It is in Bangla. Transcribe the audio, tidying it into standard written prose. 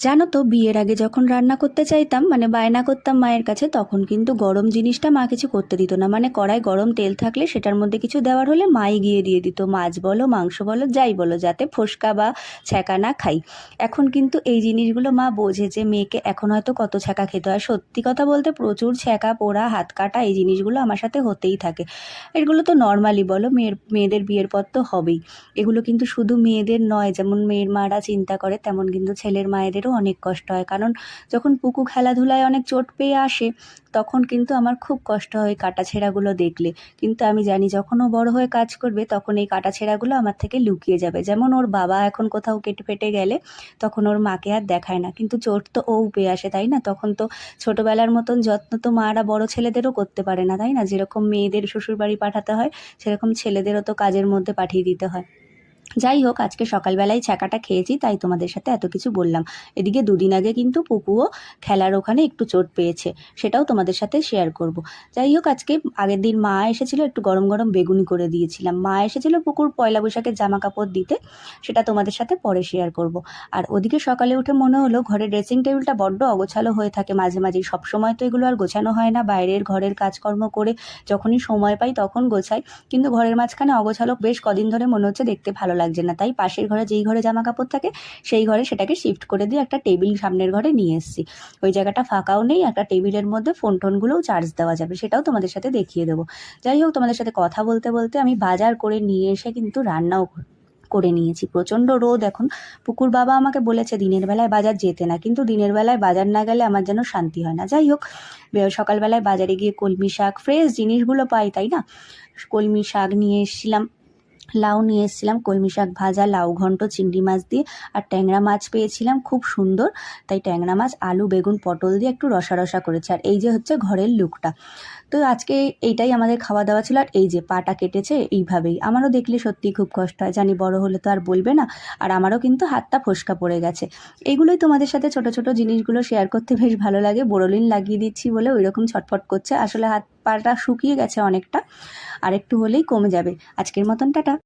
জানো তো, বিয়ের আগে যখন রান্না করতে চাইতাম, মানে বায়না করতাম মায়ের কাছে, তখন কিন্তু গরম জিনিসটা মা কিছু করতে দিত না। মানে কড়াই গরম তেল থাকলে সেটার মধ্যে কিছু দেওয়ার হলে মাই গিয়ে দিয়ে দিত, মাছ বলো মাংস বলো যাই বলো, যাতে ফোসকা বা ছ্যাঁকা না খাই। এখন কিন্তু এই জিনিসগুলো মা বোঝে যে মেয়েকে এখন হয়তো কত ছ্যাঁকা খেতে হয়। সত্যি কথা বলতে প্রচুর ছ্যাঁকা পোড়া হাত কাটা এই জিনিসগুলো আমার সাথে হতেই থাকে। এগুলো তো নর্মালি বলো, মেয়েদের বিয়ের পর তো হবেই। এগুলো কিন্তু শুধু মেয়েদের নয়, যেমন মেয়ের মারা চিন্তা করে তেমন কিন্তু ছেলের মায়েদেরও অনেক কষ্ট হয়। কারণ যখন পুকু খেলাধুলায় অনেক চোট পেয়ে আসে, তখন কিন্তু আমার খুব কষ্ট হয় কাটাছেঁড়াগুলো দেখলে। কিন্তু আমি জানি যখন ও বড় হয়ে কাজ করবে তখন এই কাটাছেঁড়াগুলো আমার থেকে লুকিয়ে যাবে। যেমন ওর বাবা এখন কোথাও কেটে ফেটে গেলে তখন ওর মাকে আর দেখায় না, কিন্তু চোট তো ও পেয়ে আসে, তাই না? তখন তো ছোটোবেলার মতন যত্ন তো মারা বড় ছেলেদেরও করতে পারে না, তাই না? যেরকম মেয়েদের শ্বশুরবাড়ি পাঠাতে হয়, সেরকম ছেলেদেরও তো কাজের মধ্যে পাঠিয়ে দিতে হয়। যাই হোক, আজকে সকালবেলায় ছ্যাঁকাটা খেয়েছি তাই তোমাদের সাথে এত কিছু বললাম। এদিকে দুদিন আগে কিন্তু পুকুও খেলার ওখানে একটু চোট পেয়েছে, সেটাও তোমাদের সাথে শেয়ার করব। যাই হোক, আজকে আগের দিন মা এসেছিল, একটু গরম গরম বেগুনি করে দিয়েছিলাম। মা এসেছিল পুকুর পয়লা বৈশাখের জামা কাপড় দিতে, সেটা তোমাদের সাথে পরে শেয়ার করব। আর ওদিকে সকালে উঠে মনে হলো ঘরের ড্রেসিং টেবিলটা বড্ড অগোছালো হয়ে থাকে মাঝে মাঝেই। সবসময় তো এগুলো আর গোছানো হয় না, বাইরের ঘরের কাজকর্ম করে যখনই সময় পাই তখন গোছাই। কিন্তু ঘরের মাঝখানে অগোছালো বেশ কদিন ধরে মনে হচ্ছে দেখতে ভালো লাগছে না, তাই পাশের ঘরে যেই ঘরে জামা কাপড় থাকে সেই ঘরে সেটাকে শিফট করে দিয়ে একটা টেবিল সামনের ঘরে নিয়ে এসেছি। ওই জায়গাটা ফাঁকাও নেই, একটা টেবিলের মধ্যে ফোন টোনগুলোও চার্জ দেওয়া যাবে, সেটাও তোমাদের সাথে দেখিয়ে দেবো। যাই হোক, তোমাদের সাথে কথা বলতে বলতে আমি বাজার করে নিয়ে এসে কিন্তু রান্নাও করে নিয়েছি। প্রচণ্ড রোদ এখন। পুকুর বাবা আমাকে বলেছে দিনের বেলায় বাজার যেতে না, কিন্তু দিনের বেলায় বাজার না গেলে আমার যেন শান্তি হয় না। যাই হোক, সকালবেলায় বাজারে গিয়ে কলমি শাক, ফ্রেশ জিনিসগুলো পাই তাই না, কলমি শাক নিয়ে এসেছিলাম, লাউ নিয়ে এসেছিলাম, কলমি শাক ভাজা, লাউ ঘন্ট চিংড়ি মাছ দিয়ে, আর ট্যাংরা মাছ পেয়েছিলাম খুব সুন্দর, তাই ট্যাংরা মাছ আলু বেগুন পটল দিয়ে একটু রসা রসা করেছে। আর এই যে হচ্ছে ঘরের লুকটা। তো আজকে এইটাই আমাদের খাওয়া দাওয়া ছিল। আর এই যে পাটা কেটেছে এইভাবেই, আমারও দেখলে সত্যিই খুব কষ্ট হয়, জানি বড় হলে তো আর বলবে না। আর আমারও কিন্তু হাতটা ফোস্কা পড়ে গেছে। এইগুলোই তোমাদের সাথে ছোট ছোট জিনিসগুলো শেয়ার করতে বেশ ভালো লাগে। বোরোলিন লাগিয়ে দিচ্ছি বলে ওই রকম ছটফট করছে, আসলে হাত পাটা শুকিয়ে গেছে অনেকটা, আর একটু হলেই কমে যাবে। আজকের মতন টাটা।